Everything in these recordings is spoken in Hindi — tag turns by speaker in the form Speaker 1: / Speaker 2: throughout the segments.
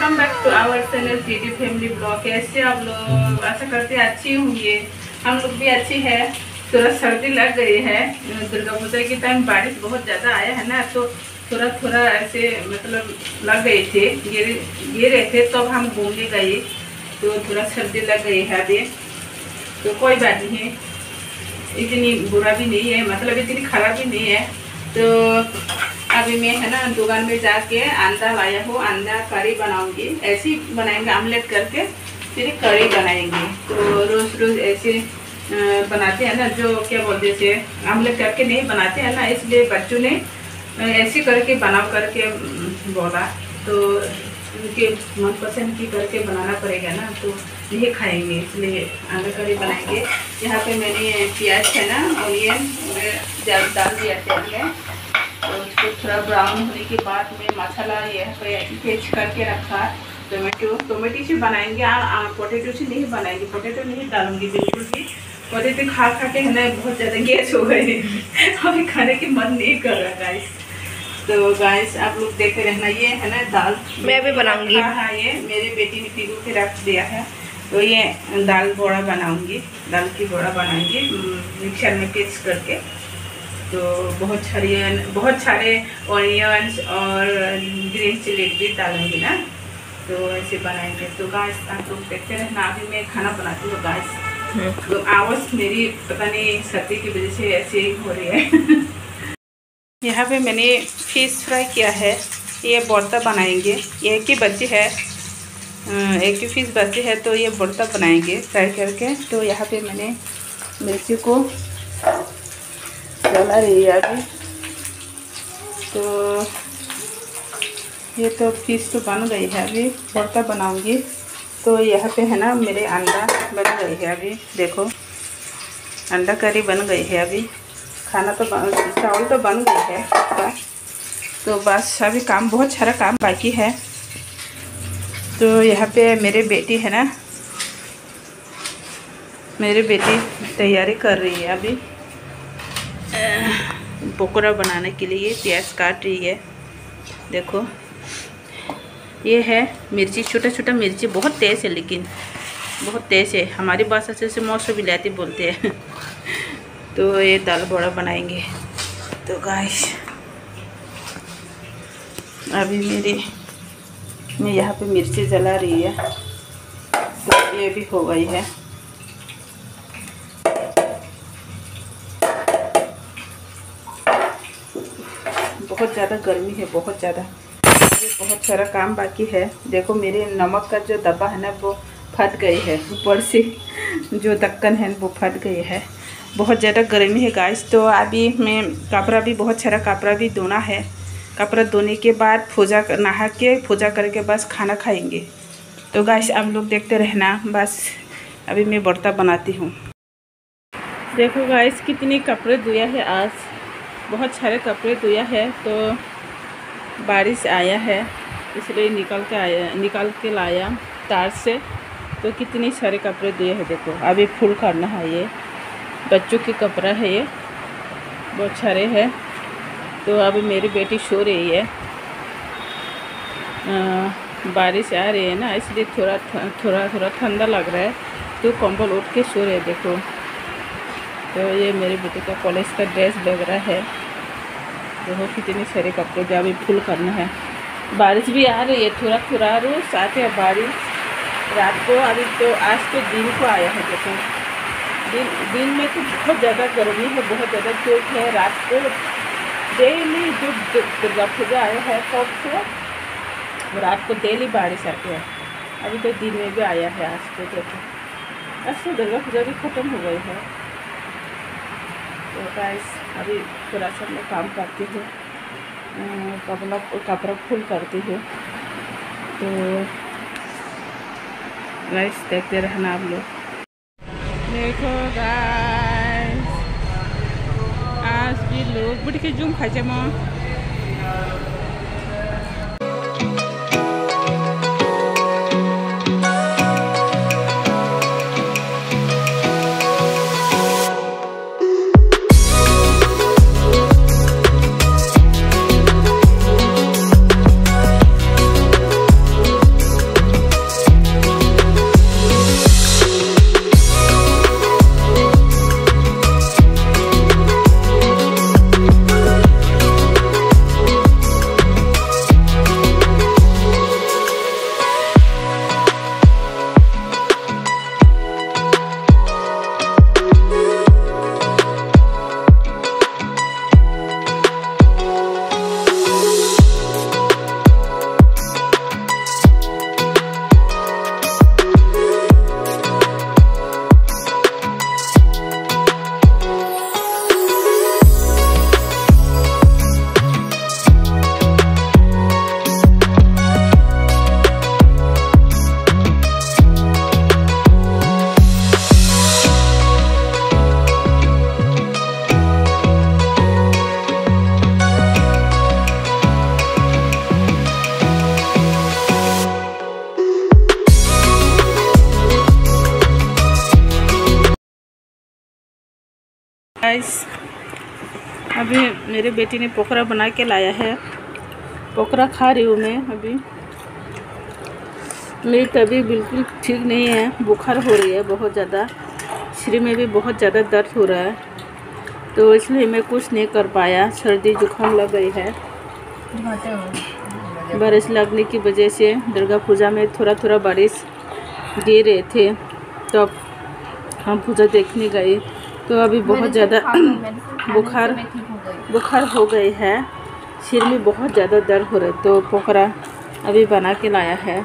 Speaker 1: Welcome back to our channel TT family blog. कैसे आप लोग? आशा करते हैं अच्छी होंगे। हम लोग भी अच्छी है। थोड़ा सर्दी लग गई है। दुर्गा पूजा के टाइम बारिश बहुत ज़्यादा आया है ना, तो थोड़ा थोड़ा ऐसे मतलब लग गए थे, गिर रहे थे। तो अब हम घूमने गए तो थोड़ा सर्दी लग गई है अभी। तो कोई बात नहीं है, इतनी बुरा भी नहीं है, मतलब इतनी खराब भी नहीं है। तो अभी मैं है ना दुकान में जाके अंडा लाया हूँ, अंडा करी बनाऊंगी। ऐसे ही बनाएंगे, आमलेट करके फिर करी बनाएंगे। तो रोज रोज ऐसे बनाते हैं ना, जो क्या बोलते हैं आमलेट करके नहीं बनाते हैं ना, इसलिए बच्चों ने ऐसे करके बनाओ करके बोला। तो उनके मनपसंद की करके बनाना पड़ेगा ना, तो यही खाएंगे, इसलिए अंडा करी बनाएंगे। यहाँ पे मैंने प्याज है ना, ऑनियन डाल दिया तेल में। तो उसको थोड़ा ब्राउन होने के बाद में मसाला ये पेस्ट करके रखा। टोमेटो से बनाएंगे, पोटैटो से नहीं बनाएंगे। पोटैटो नहीं डालूंगी बिल्कुल भी। पोटैटो खा के है ना बहुत ज़्यादा गैस हो गई, अभी खाने की मन नहीं कर रहा गाइस। तो गाइस आप लोग देखते रहना। ये है ना दाल
Speaker 2: मैं भी बनाऊंगी।
Speaker 1: हाँ, ये मेरी बेटी ने भिगो के रख दिया है। तो ये दाल बोड़ा बनाऊंगी, दाल की बोड़ा बनाएंगे मिक्सर में पेस्ट करके। तो बहुत सारे ऑनियंस और ग्रीन चिली भी डालेंगे ना, तो ऐसे बनाएंगे। तो गाइस आप लोग देखते रहना। अभी मैं खाना बनाती हूँ गाइस। तो आवाज़ मेरी पता नहीं सर्दी की वजह से ऐसे ही हो रही है। यहाँ पे मैंने फिश फ्राई किया है। ये भरता बनाएंगे। एक ही बची है, एक ही फिश बची है, तो ये भरता बनाएंगे फ्राई करके। तो यहाँ पे मैंने मिर्ची को जला रही है अभी। तो ये तो फिश तो बन गई है, अभी भरता बनाऊंगी। तो यहाँ पे है ना मेरे अंडा बन गई है अभी। देखो अंडा करी बन गई है अभी। खाना तो चावल तो बन गई है बस। तो बस अभी काम, बहुत सारा काम बाकी है। तो यहाँ पे मेरे बेटी है ना, मेरी बेटी तैयारी कर रही है अभी पकौड़ा बनाने के लिए। प्याज काट रही है। देखो ये है मिर्ची, छोटा छोटा मिर्ची, बहुत तेज़ है, लेकिन बहुत तेज़ है। हमारी भाषा से मौसम बिलाती बोलते हैं। तो ये दाल बड़ा बनाएंगे। तो गाइस अभी मैं यहाँ पे मिर्ची जला रही है। तो ये भी हो गई है। बहुत ज़्यादा गर्मी है, बहुत ज़्यादा। बहुत सारा काम बाकी है। देखो मेरे नमक का जो डब्बा है ना, वो फट गई है। ऊपर से जो ढक्कन है वो फट गई है। बहुत ज़्यादा गर्मी है गाइस। तो अभी मैं कपड़ा भी, बहुत सारा कपड़ा भी धोना है। कपड़ा धोने के बाद नहा के पूजा करके बस खाना खाएंगे। तो गाइस आप लोग देखते रहना। बस अभी मैं भरता बनाती हूँ। देखो गाइस कितने कपड़े धोया है आज, बहुत सारे कपड़े धोया है। तो बारिश आया है इसलिए निकाल के लाया तार से। तो कितने सारे कपड़े धोए हैं। देखो अभी फुल करना है। ये बच्चों के कपड़ा है, ये बहुत सारे हैं। तो अभी मेरी बेटी सो रही है। बारिश आ रही है ना, इसलिए थोड़ा ठंडा लग रहा है, तो कंबल उठ के सो रहे। देखो तो ये मेरी बेटी का कॉलेज का ड्रेस वगैरह है। देखो कितने सारे कपड़े जो अभी फुल करना है। बारिश भी आ रही है, थोड़ा रोज आते हैं बारिश रात को। अभी तो आज तो दिन को आया है। देखो दिन में तो बहुत ज़्यादा गर्मी है, बहुत ज़्यादा धूप है। रात को डेली जो दुर्गा पूजा आया है कब से, रात को डेली बारिश आती है। अभी तो दिन में भी आया है आज तो। देखो आज तो दुर्गा पूजा भी ख़त्म हो गई है। तो गाइस अभी थोड़ा सा मैं काम करती हूँ, कपड़ा फुल करती हूँ। तो गाइस देखते रहना आप लोग। देखो गाइस आज भी लोग बुढ़ के जूम खाचे माँ। गाइस अभी मेरे बेटी ने पोकरा बना के लाया है, पोकरा खा रही हूँ मैं। अभी मेरी तबीयत बिल्कुल ठीक नहीं है, बुखार हो रही है बहुत ज़्यादा, शरीर में भी बहुत ज़्यादा दर्द हो रहा है, तो इसलिए मैं कुछ नहीं कर पाया। सर्दी जुकाम लग गई है। बारिश लगने की वजह से दुर्गा पूजा में थोड़ा थोड़ा बारिश गिर रहे थे, तो हम पूजा देखने गए, तो अभी बहुत ज़्यादा बुखार हो गई है, सिर में बहुत ज़्यादा दर्द हो रहा है, तो पोकरा अभी बना के लाया है।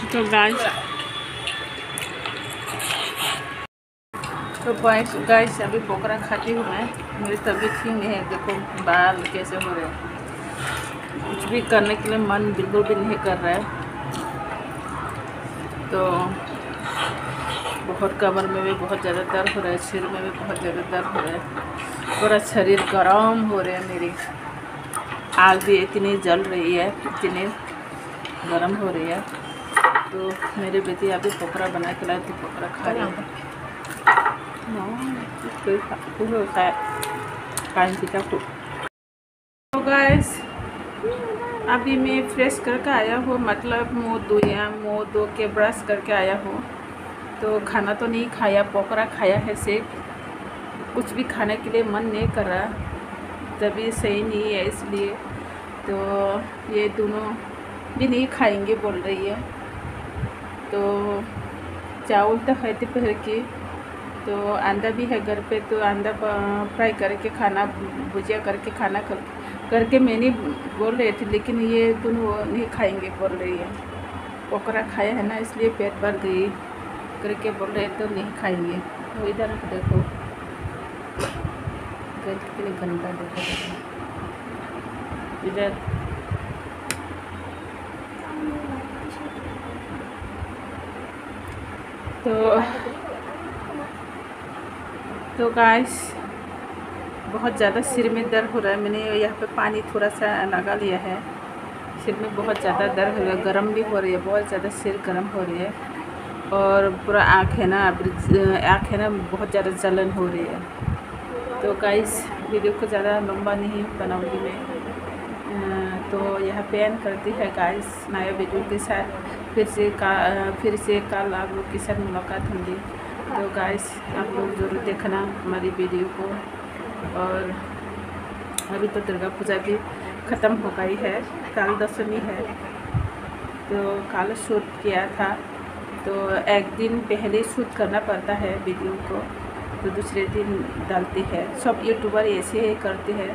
Speaker 1: तो गाइस अभी पोकरा खाती हूँ मैं। मेरी तबीयत ठीक नहीं है, देखो बाल कैसे हो रहे हैं, कुछ भी करने के लिए मन बिल्कुल भी नहीं कर रहा है। तो बहुत कमर में भी बहुत ज़्यादा दर्द हो रहा है, सिर में भी बहुत ज़्यादा दर्द हो रहा है, पूरा शरीर गर्म हो रहा है। मेरी आग भी इतनी जल रही है, इतनी गर्म हो रही है। तो मेरी बेटी अभी पोकरा बना के लाई, तो पोकरा खा रही है। तो गाइस अभी मैं फ्रेश करके आया हूँ, मतलब मुँह धो के ब्रश करके आया हूँ। तो खाना तो नहीं खाया, पोकरा खाया है सिर्फ। कुछ भी खाने के लिए मन नहीं कर रहा, तबीयत सही नहीं है इसलिए। तो ये दोनों भी नहीं खाएंगे बोल रही है। तो चावल तो खाते पहले की, तो अंडा भी है घर पे, तो अंडा फ्राई करके खाना, भुजिया करके खाना करके मैंने बोल रही थी, लेकिन ये दोनों नहीं खाएंगे बोल रही है। पोकरा खाया है ना, इसलिए पेट भर गई करके बोल रहे, तो नहीं खाएंगे। तो इधर देखो कितने गंदा, देखो इधर। तो गाइस बहुत ज़्यादा सिर में दर्द हो रहा है। मैंने यहाँ पे पानी थोड़ा सा लगा लिया है, सिर में बहुत ज़्यादा दर्द हो रहा है, गर्म भी हो रही है, बहुत ज़्यादा सिर गर्म हो रही है, और पूरा आँख है ना बहुत ज़्यादा जलन हो रही है। तो गाइस वीडियो को ज़्यादा लंबा नहीं बनाऊंगी मैं। तो यहाँ पे एंड करती है गाइस नया वीडियो के साथ। फिर से कल आप लोग के साथ मुलाकात होंगी। तो गाइस आप लोग ज़रूर देखना हमारी वीडियो को। और अभी तो दुर्गा पूजा भी ख़त्म हो गई है, कल दशमी है, तो कल शूट किया था। तो एक दिन पहले शूट करना पड़ता है वीडियो को, तो दूसरे दिन डालती है। सब यूट्यूबर ऐसे ही करते हैं,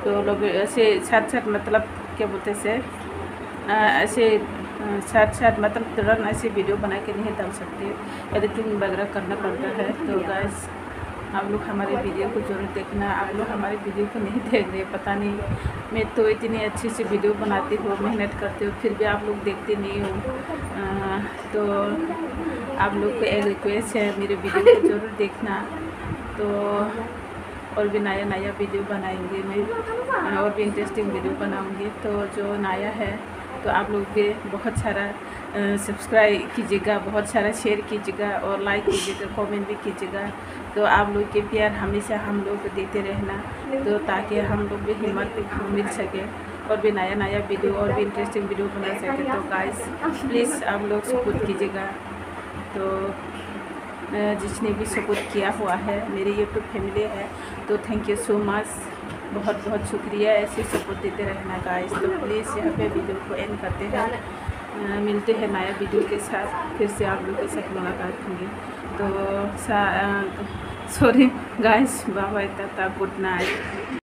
Speaker 1: तो लोग ऐसे साथ मतलब क्या बोलते से ऐसे साथ मतलब तुरंत ऐसे वीडियो बना के नहीं डाल सकते, एडिटिंग वगैरह करना पड़ता है। तो गाइस आप लोग हमारे वीडियो को जरूर देखना। आप लोग हमारे वीडियो को नहीं देख रहे, पता नहीं, मैं तो इतनी अच्छी सी वीडियो बनाती हूँ, मेहनत करती हूँ, फिर भी आप लोग देखते नहीं हो। तो आप लोग को एक रिक्वेस्ट है, मेरे वीडियो को जरूर देखना। तो और भी नया वीडियो बनाएंगे मैं, और भी इंटरेस्टिंग वीडियो बनाऊंगी। तो जो नया है तो आप लोग भी बहुत सारा सब्सक्राइब कीजिएगा, बहुत सारा शेयर कीजिएगा, और लाइक कीजिएगा, कमेंट भी कीजिएगा। तो आप लोग के प्यार हमेशा हम लोग को देते रहना, तो ताकि हम लोग भी हिम्मत मिल सके और भी नया वीडियो और भी इंटरेस्टिंग वीडियो बना सके। तो गाइस प्लीज़ आप लोग सपोर्ट कीजिएगा। तो जिसने भी सपोर्ट किया हुआ है, मेरी यूट्यूब फैमिली है, तो थैंक यू सो मच, बहुत बहुत शुक्रिया। ऐसे सपोर्ट देते रहना गाइस। तो प्लीज़ यहाँ पे वीडियो को एंड करते हैं, मिलते हैं नया वीडियो के साथ, फिर से आप लोग के साथ मुलाकात होंगी। तो sorry guys, bye bye, tata, good night.